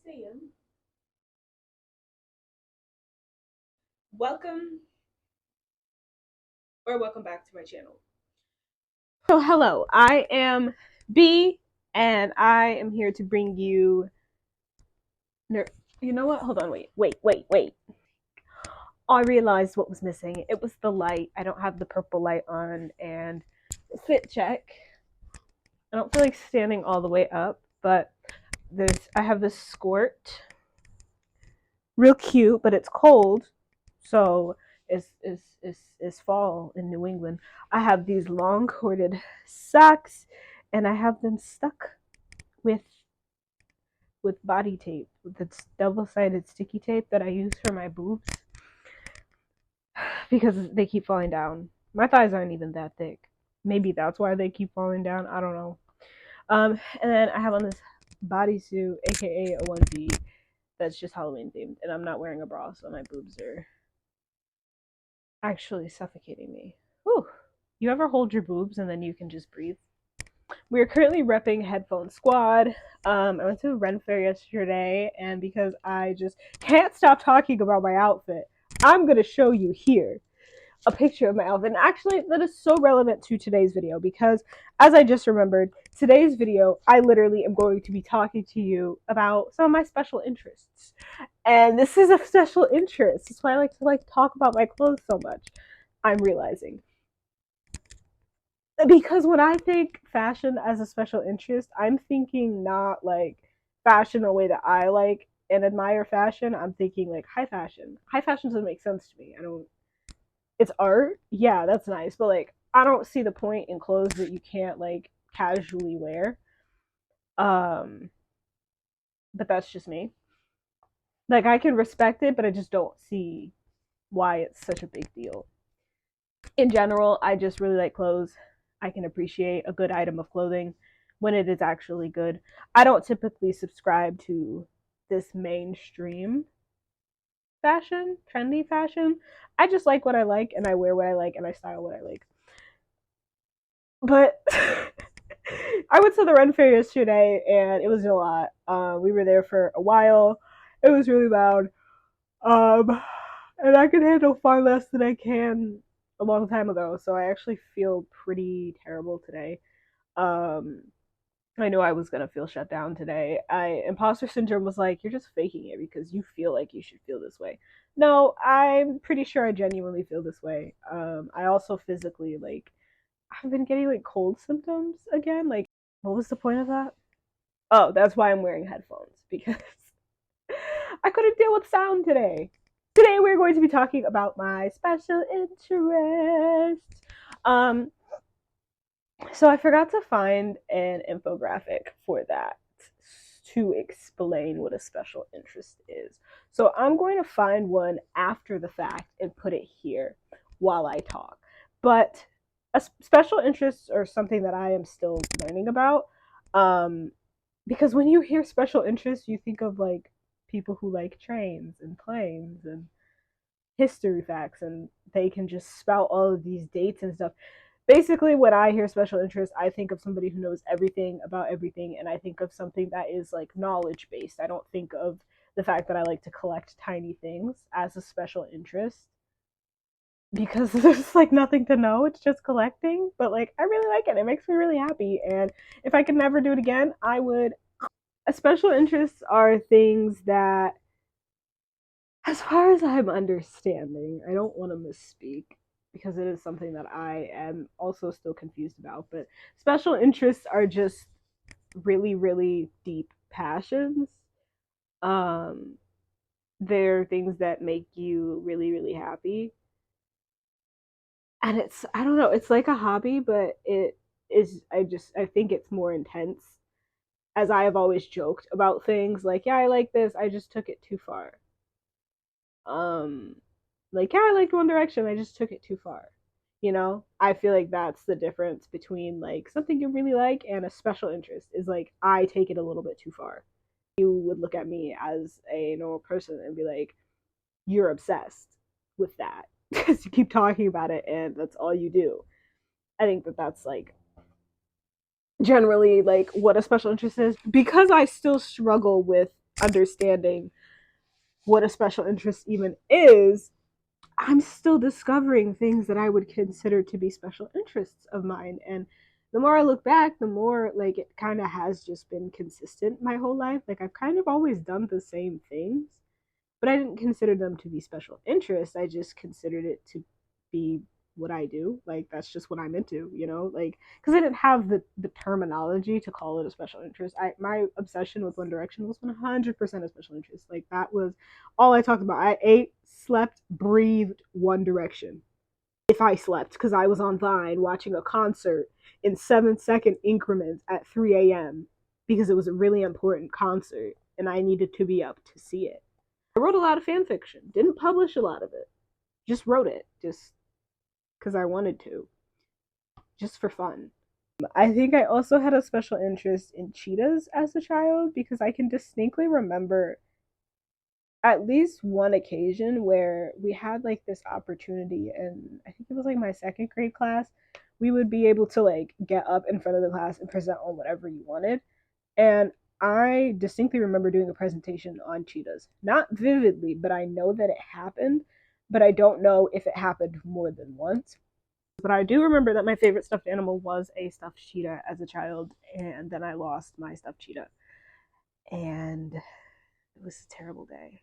saying, welcome back to my channel. So hello, I am B, and I am here to bring you. You know what? Hold on, wait. I realized what was missing. It was the light. I don't have the purple light on, and fit check. I don't feel like standing all the way up, but I have this skirt. Real cute, but it's cold, so it's fall in New England. I have these long corded socks, and I have them stuck with body tape, with this double-sided sticky tape that I use for my boobs because they keep falling down. My thighs aren't even that thick. Maybe that's why they keep falling down. I don't know. And then I have on this bodysuit, aka a onesie, that's just Halloween themed, and I'm not wearing a bra, so my boobs are actually suffocating me. Whew. You ever hold your boobs and then you can just breathe? We are currently repping Headphone Squad. I went to the Ren Fair yesterday, and because I just can't stop talking about my outfit, I'm going to show you here a picture of my outfit. And actually, that is so relevant to today's video because, as I just remembered, today's video, I literally am going to be talking to you about some of my special interests. And this is a special interest. That's why I like to talk about my clothes so much. I'm realizing. Because when I think fashion as a special interest, I'm thinking not like fashion the way that I like and admire fashion. I'm thinking like high fashion. High fashion doesn't make sense to me. I don't. It's art, yeah, that's nice, but like I don't see the point in clothes that you can't like casually wear. Um, but that's just me. Like I can respect it, but I just don't see why it's such a big deal. In general, I just really like clothes. I can appreciate a good item of clothing when it is actually good. I don't typically subscribe to this mainstream fashion, trendy fashion. I just like what I like and I wear what I like and I style what I like. But I went to the Ren Fair yesterday and it was a lot. We were there for a while. It was really loud. And I can handle far less than I can a long time ago. So I actually feel pretty terrible today. Um, I knew I was gonna feel shut down today. Imposter syndrome was like, you're just faking it because you feel like you should feel this way. No, I'm pretty sure I genuinely feel this way. I also physically like I've been getting like cold symptoms again. Like, what was the point of that? Oh, that's why I'm wearing headphones because I couldn't deal with sound today. Today we're going to be talking about my special interest. Um, so I forgot to find an infographic for that to explain what a special interest is. So I'm going to find one after the fact and put it here while I talk. But special interests are something that I am still learning about. Because when you hear special interests, you think of like people who like trains and planes and history facts, and they can just spout all of these dates and stuff. Basically, when I hear special interest, I think of somebody who knows everything about everything, and I think of something that is like knowledge based. I don't think of the fact that I like to collect tiny things as a special interest because there's like nothing to know. It's just collecting, but like I really like it. It makes me really happy, and if I could never do it again, I would. Special interests are things that, as far as I'm understanding, I don't want to misspeak because it is something that I am also still confused about, but special interests are just really, really deep passions. Um, they're things that make you really, really happy. And it's, I don't know, it's like a hobby, but it is, I think it's more intense. As I have always joked about things like, yeah, I like this, I just took it too far. um like, yeah, I liked One Direction, I just took it too far. I feel like that's the difference between like something you really like and a special interest, is like I take it a little bit too far. You would look at me as a normal person and be like, you're obsessed with that because you keep talking about it and that's all you do. I think that that's like generally like what a special interest is, because I still struggle with understanding what a special interest even is, I'm still discovering things that I would consider to be special interests of mine. And the more I look back, the more like it kind of has just been consistent my whole life. Like I've kind of always done the same things, but I didn't consider them to be special interests. I just considered it to be what I do. Like that's just what I'm into, you know? Like because I didn't have the terminology to call it a special interest. My obsession with One Direction was 100% a special interest. Like that was all I talked about. I ate, slept, breathed One Direction. If I slept, because I was on Vine watching a concert in 7-second increments at 3 a.m. because it was a really important concert and I needed to be up to see it. I wrote a lot of fan fiction. Didn't publish a lot of it. Just wrote it, just because I wanted to, just for fun. I think I also had a special interest in cheetahs as a child because I can distinctly remember at least one occasion where we had like this opportunity, and I think it was like my second grade class. We would be able to like get up in front of the class and present on whatever you wanted. And I distinctly remember doing a presentation on cheetahs. Not vividly, but I know that it happened, but I don't know if it happened more than once. But I do remember that my favorite stuffed animal was a stuffed cheetah as a child, and then I lost my stuffed cheetah. And it was a terrible day.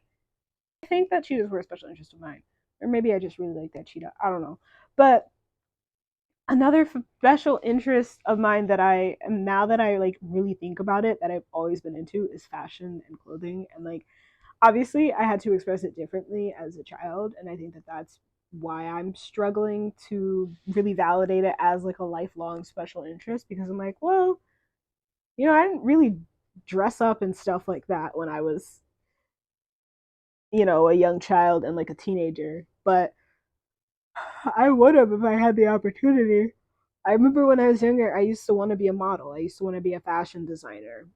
I think that cheetahs were a special interest of mine. Or maybe I just really like that cheetah. I don't know. But another special interest of mine that I am, now that I like really think about it, that I've always been into is fashion and clothing. And like obviously I had to express it differently as a child, and I think that that's why I'm struggling to really validate it as like a lifelong special interest, because I'm like, well, you know, I didn't really dress up and stuff like that when I was, you know, a young child and like a teenager, but I would have if I had the opportunity. I remember when I was younger, I used to want to be a model. I used to want to be a fashion designer.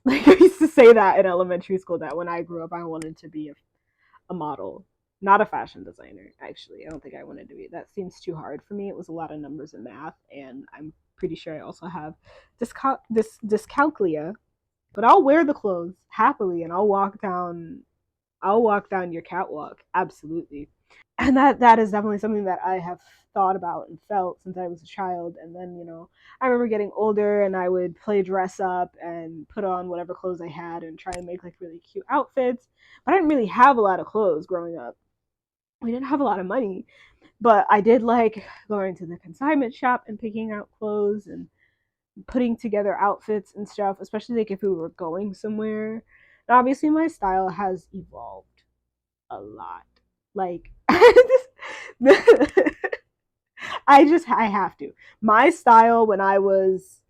Like I used to say that in elementary school, that when I grew up I wanted to be a model, not a fashion designer. Actually, I don't think I wanted to be. That seems too hard for me. It was a lot of numbers and math, and I'm pretty sure I also have dyscalculia. But I'll wear the clothes happily, and I'll walk down your catwalk, absolutely. And that is definitely something that I have thought about and felt since I was a child. And then, you know, I remember getting older and I would play dress up and put on whatever clothes I had and try and make like really cute outfits. But I didn't really have a lot of clothes growing up. We didn't have a lot of money, but I did like going to the consignment shop and picking out clothes and putting together outfits and stuff, especially like if we were going somewhere. And obviously my style has evolved a lot. Like I have to. My style when I was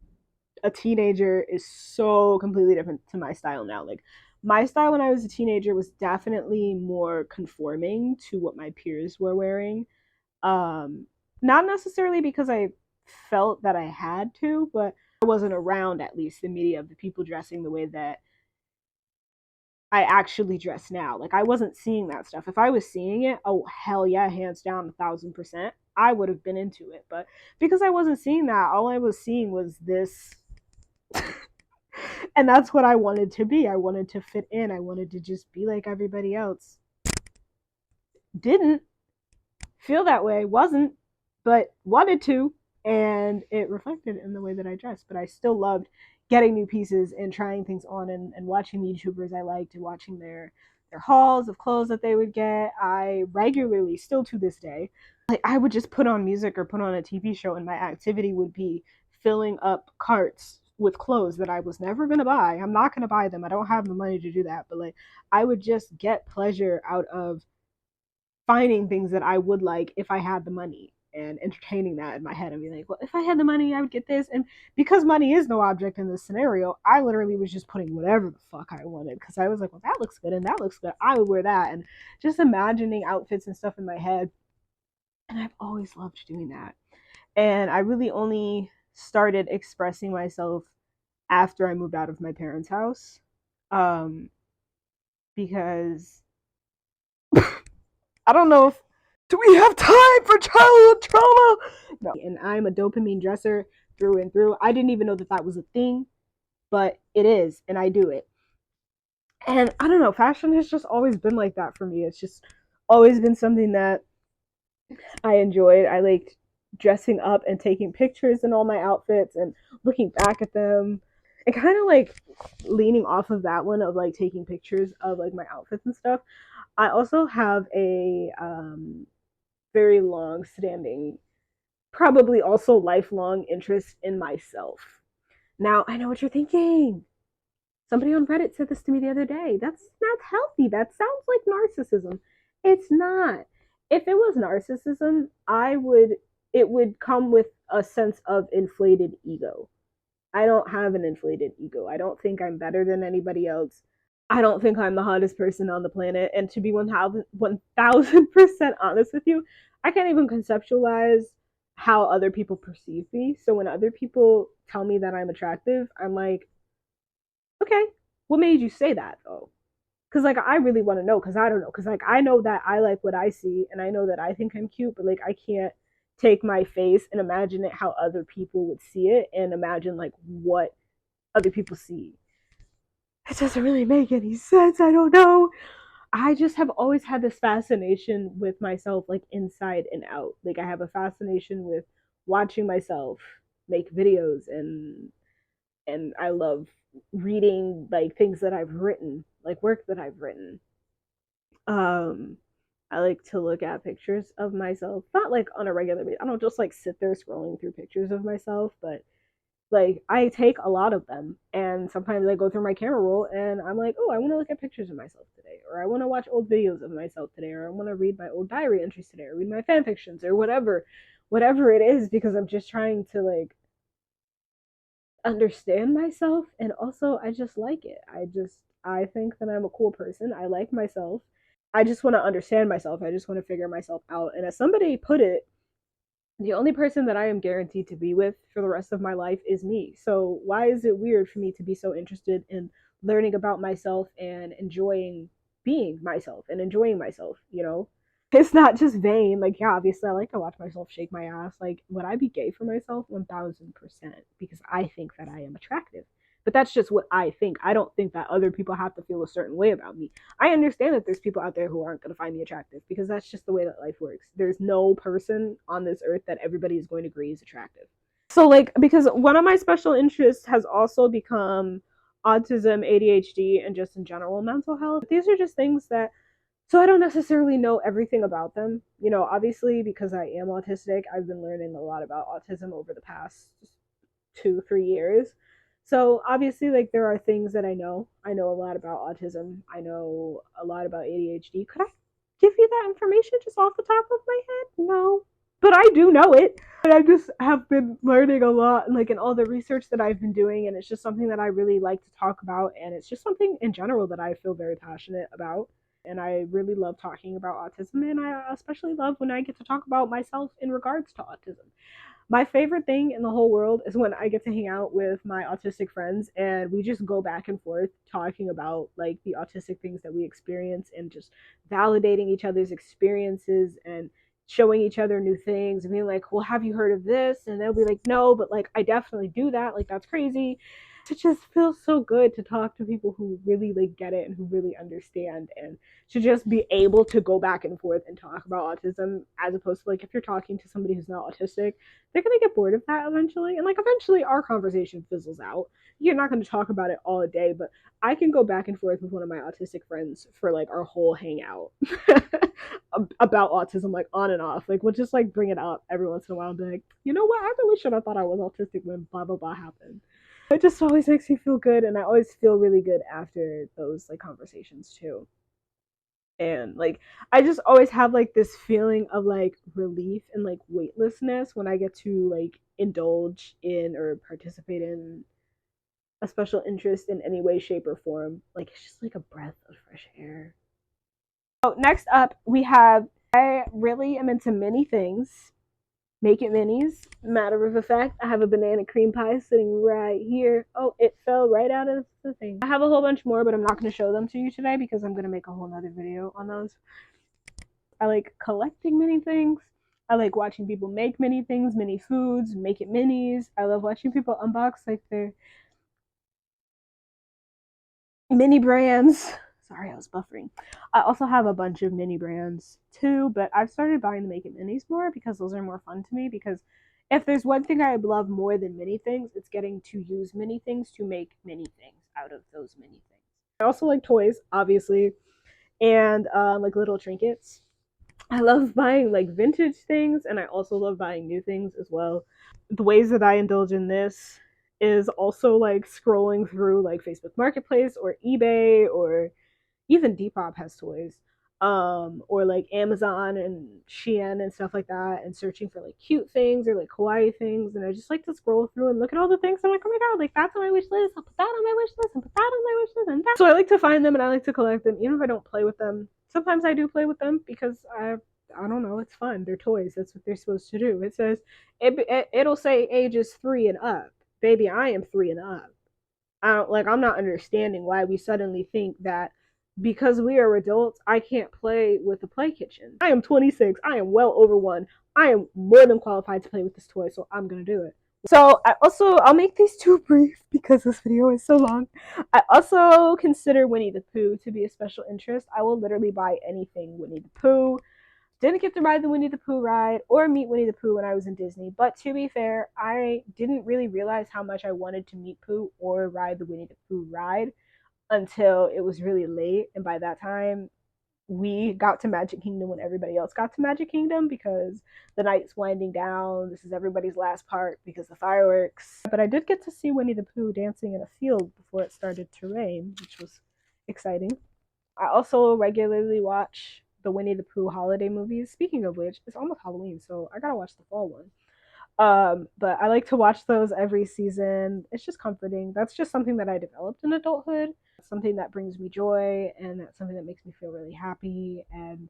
a teenager is so completely different to my style now. Like my style when I was a teenager was definitely more conforming to what my peers were wearing. Um Not necessarily because I felt that I had to, but I wasn't around at least the media of the people dressing the way that I actually dress now. Like I wasn't seeing that stuff. If I was seeing it, oh hell yeah, hands down, 1,000%, I would have been into it. But because I wasn't seeing that, all I was seeing was this, and that's what I wanted to be. I wanted to fit in. I wanted to just be like everybody else. Didn't feel that way, wasn't, but wanted to, and it reflected in the way that I dressed. But I still loved getting new pieces and trying things on, and watching the YouTubers I liked and watching their hauls of clothes that they would get. I regularly, still to this day, like I would just put on music or put on a TV show, and my activity would be filling up carts with clothes that I was never gonna buy. I'm not gonna buy them. I don't have the money to do that. But like I would just get pleasure out of finding things that I would like if I had the money, and entertaining that in my head and being like, well, if I had the money, I would get this. And because money is no object in this scenario, I literally was just putting whatever the fuck I wanted, because I was like, well, that looks good and that looks good. I would wear that. And just imagining outfits and stuff in my head. And I've always loved doing that. And I really only started expressing myself after I moved out of my parents' house. Um, because I don't know if do we have time for childhood trauma? No. And I'm a dopamine dresser through and through. I didn't even know that that was a thing, but it is, and I do it. And I don't know, fashion has just always been like that for me. It's just always been something that I enjoyed. I liked dressing up and taking pictures in all my outfits and looking back at them and kind of like leaning off of that one of like taking pictures of like my outfits and stuff. I also have a very long standing, probably also lifelong interest in myself. Now, I know what you're thinking. Somebody on Reddit said this to me the other day. That's not healthy. That sounds like narcissism. It's not. If it was narcissism, it would come with a sense of inflated ego. I don't have an inflated ego. I don't think I'm better than anybody else. I don't think I'm the hottest person on the planet. And to be 1000% honest with you, I can't even conceptualize how other people perceive me. So when other people tell me that I'm attractive, I'm like, okay, what made you say that though? Because like I really want to know, because I don't know, because like I know that I like what I see and I know that I think I'm cute, but like I can't take my face and imagine it how other people would see it and imagine like what other people see. It doesn't really make any sense. I don't know. I just have always had this fascination with myself, like inside and out. Like I have a fascination with watching myself make videos, and I love reading like things that I've written, like work that I've written. Um, I like to look at pictures of myself, not like on a regular basis. I don't just like sit there scrolling through pictures of myself, but like I take a lot of them, and sometimes I go through my camera roll and I'm like, oh, I want to look at pictures of myself today, or I want to watch old videos of myself today, or I want to read my old diary entries today, or read my fan fictions, or whatever it is, because I'm just trying to like understand myself, and also I just like it. I think that I'm a cool person. I like myself. I just want to understand myself. I just want to figure myself out. And as somebody put it, the only person that I am guaranteed to be with for the rest of my life is me. So why is it weird for me to be so interested in learning about myself and enjoying being myself and enjoying myself, you know? It's not just vain. Like, yeah, obviously I like to watch myself shake my ass. Like, would I be gay for myself? 1000%, because I think that I am attractive. But that's just what I think. I don't think that other people have to feel a certain way about me. I understand that there's people out there who aren't going to find me attractive, because that's just the way that life works. There's no person on this earth that everybody is going to agree is attractive. So, like, because one of my special interests has also become autism, ADHD, and just in general mental health. These are just things that, so I don't necessarily know everything about them. You know, obviously, because I am autistic, I've been learning a lot about autism over the past 2, 3 years. So obviously, like there are things that I know. I know a lot about autism. I know a lot about ADHD. Could I give you that information just off the top of my head? No, but I do know it. And I just have been learning a lot, like in all the research that I've been doing, and it's just something that I really like to talk about, and it's just something in general that I feel very passionate about. And I really love talking about autism, and I especially love when I get to talk about myself in regards to autism. My favorite thing in the whole world is when I get to hang out with my autistic friends and we just go back and forth talking about like the autistic things that we experience and just validating each other's experiences and showing each other new things and being like, well, have you heard of this? And they'll be like, no, but like I definitely do that. Like that's crazy. It just feels so good to talk to people who really like get it and who really understand, and to just be able to go back and forth and talk about autism, as opposed to like if you're talking to somebody who's not autistic, they're gonna get bored of that eventually. And like eventually our conversation fizzles out. You're not gonna talk about it all day, but I can go back and forth with one of my autistic friends for like our whole hangout about autism, like on and off. Like we'll just like bring it up every once in a while and be like, you know what, I really should have thought I was autistic when blah blah blah happened. It just always makes me feel good, and I always feel really good after those like conversations too. And like I just always have like this feeling of like relief and like weightlessness when I get to like indulge in or participate in a special interest in any way, shape, or form. Like it's just like a breath of fresh air. So next up we have, I really am into mini things. Make it minis. Matter of fact, I have a banana cream pie sitting right here. Oh, it fell right out of the thing. I have a whole bunch more, but I'm not going to show them to you today because I'm going to make a whole nother video on those. I like collecting mini things. I like watching people make mini things, mini foods, make it minis. I love watching people unbox like their mini brands. Sorry, I was buffering. I also have a bunch of mini brands too, but I've started buying the Make It Minis more because those are more fun to me. Because if there's one thing I love more than mini things, it's getting to use mini things to make mini things out of those mini things. I also like toys, obviously, and like little trinkets. I love buying like vintage things, and I also love buying new things as well. The ways that I indulge in this is also like scrolling through like Facebook Marketplace or eBay, or even Depop has toys, or like Amazon and Shein and stuff like that, and searching for like cute things or like kawaii things. And I just like to scroll through and look at all the things. I'm like, oh my god, like that's on my wish list. I'll put that on my wish list and put that on my wish list. And that. So I like to find them and I like to collect them, even if I don't play with them. Sometimes I do play with them because I don't know, it's fun. They're toys. That's what they're supposed to do. It says it'll say ages 3 and up. Baby, I am 3 and up. I'm not understanding why we suddenly think that because we are adults, I can't play with the play kitchen. I am 26. I am well over one. I am more than qualified to play with this toy, so I'm gonna do it. So I'll make these two brief because this video is so long. I also consider Winnie the Pooh to be a special interest. I will literally buy anything Winnie the Pooh. Didn't get to ride the Winnie the Pooh ride or meet Winnie the Pooh when I was in Disney, but to be fair, I didn't really realize how much I wanted to meet Pooh or ride the Winnie the Pooh ride until it was really late. And by that time, we got to Magic Kingdom when everybody else got to Magic Kingdom because the night's winding down. This is everybody's last part because the fireworks. But I did get to see Winnie the Pooh dancing in a field before it started to rain, which was exciting. I also regularly watch the Winnie the Pooh holiday movies. Speaking of which, it's almost Halloween, so I gotta watch the fall one. But I like to watch those every season. It's just comforting. That's just something that I developed in adulthood. It's something that brings me joy, and that's something that makes me feel really happy, and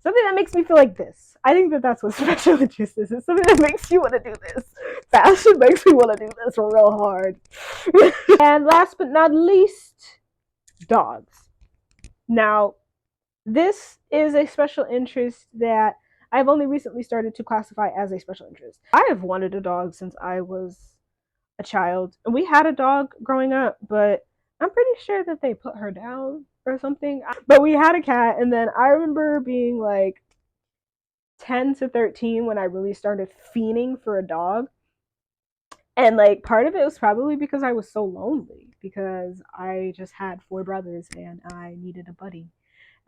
something that makes me feel like this. I think that that's what special interest is. It's something that makes you want to do this. Fashion makes me want to do this real hard. And last but not least, dogs. Now, this is a special interest that I've only recently started to classify as a special interest. I have wanted a dog since I was a child. And we had a dog growing up, but I'm pretty sure that they put her down or something. But we had a cat, and then I remember being like 10 to 13 when I really started fiending for a dog. And like part of it was probably because I was so lonely because I just had 4 brothers and I needed a buddy.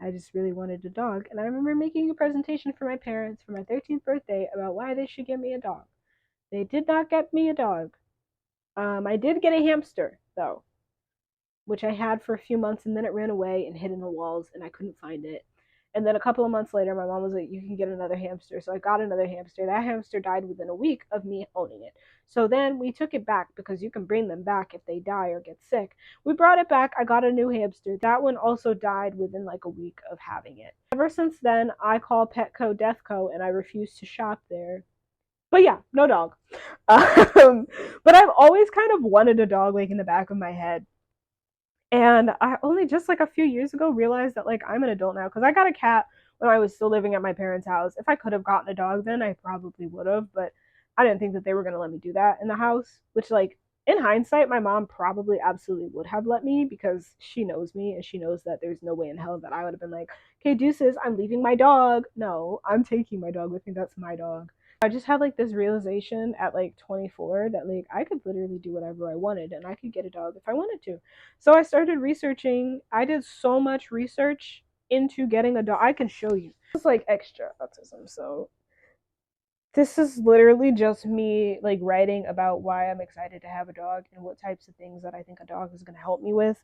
I just really wanted a dog. And I remember making a presentation for my parents for my 13th birthday about why they should get me a dog. They did not get me a dog. I did get a hamster, though, which I had for a few months, and then it ran away and hid in the walls, and I couldn't find it. And then a couple of months later, my mom was like, you can get another hamster. So I got another hamster. That hamster died within a week of me owning it. So then we took it back because you can bring them back if they die or get sick. We brought it back. I got a new hamster. That one also died within like a week of having it. Ever since then, I call Petco Deathco and I refuse to shop there. But yeah, no dog. But I've always kind of wanted a dog like in the back of my head. And I only just like a few years ago realized that like I'm an adult now because I got a cat when I was still living at my parents' house. If I could have gotten a dog then, I probably would have, but I didn't think that they were going to let me do that in the house, which like in hindsight, my mom probably absolutely would have let me because she knows me and she knows that there's no way in hell that I would have been like, okay, deuces, I'm leaving my dog. No, I'm taking my dog with me. That's my dog. I just had like this realization at like 24 that like I could literally do whatever I wanted and I could get a dog if I wanted to. So I started researching. I did so much research into getting a dog. I can show you. It's like extra autism. So this is literally just me like writing about why I'm excited to have a dog and what types of things that I think a dog is going to help me with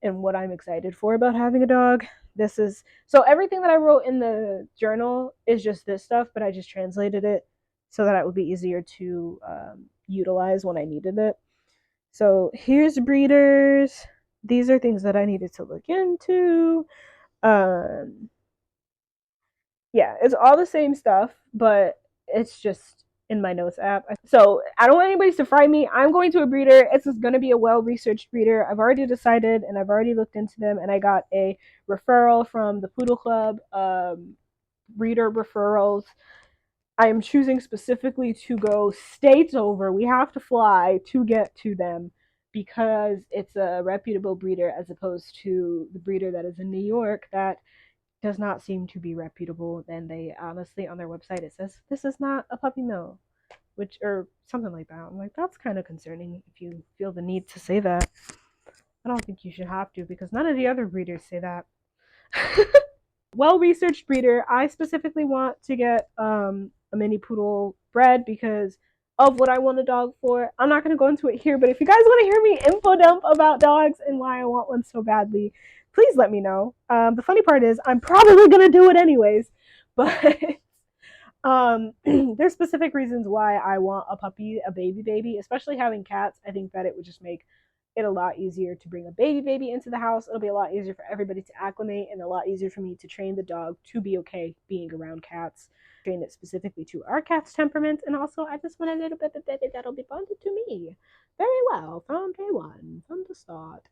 and what I'm excited for about having a dog. This is so everything that I wrote in the journal is just this stuff, but I just translated it so that it would be easier to utilize when I needed it. So here's breeders. These are things that I needed to look into. Yeah, it's all the same stuff, but it's just in my notes app. So I don't want anybody to fry me. I'm going to a breeder. It's going to be a well-researched breeder. I've already decided and I've already looked into them, and I got a referral from the Poodle Club, breeder referrals. I am choosing specifically to go states over. We have to fly to get to them because it's a reputable breeder as opposed to the breeder that is in New York that does not seem to be reputable. Then they honestly on their website it says this is not a puppy mill, which or something like that. I'm like, that's kind of concerning if you feel the need to say that. I don't think you should have to because none of the other breeders say that. Well-researched breeder. I specifically want to get a mini poodle bred because of what I want a dog for. I'm not going to go into it here, but if you guys want to hear me info dump about dogs and why I want one so badly, please let me know. The funny part is I'm probably going to do it anyways, but there's specific reasons why I want a puppy, a baby, especially having cats. I think that it would just make it a lot easier to bring a baby into the house. It'll be a lot easier for everybody to acclimate and a lot easier for me to train the dog to be okay being around cats. Train it specifically to our cat's temperament. And also, I just want a little bit of baby that'll be bonded to me very well from day one, from the start.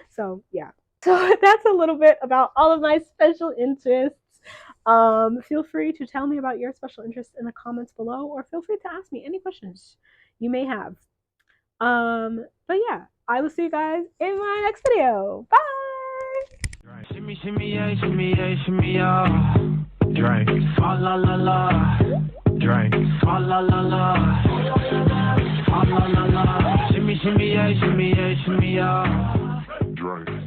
So, yeah. So that's a little bit about all of my special interests. Feel free to tell me about your special interests in the comments below, or feel free to ask me any questions you may have. But yeah, I will see you guys in my next video. Bye! Shimmy, shimmy, yeah, shimmy, yeah, shimmy, yeah. Drink. Swalla la la. Drink. Swalla la la. Swalla la la. Shimmy, shimmy, yeah, shimmy, yeah, shimmy, yeah. Drink.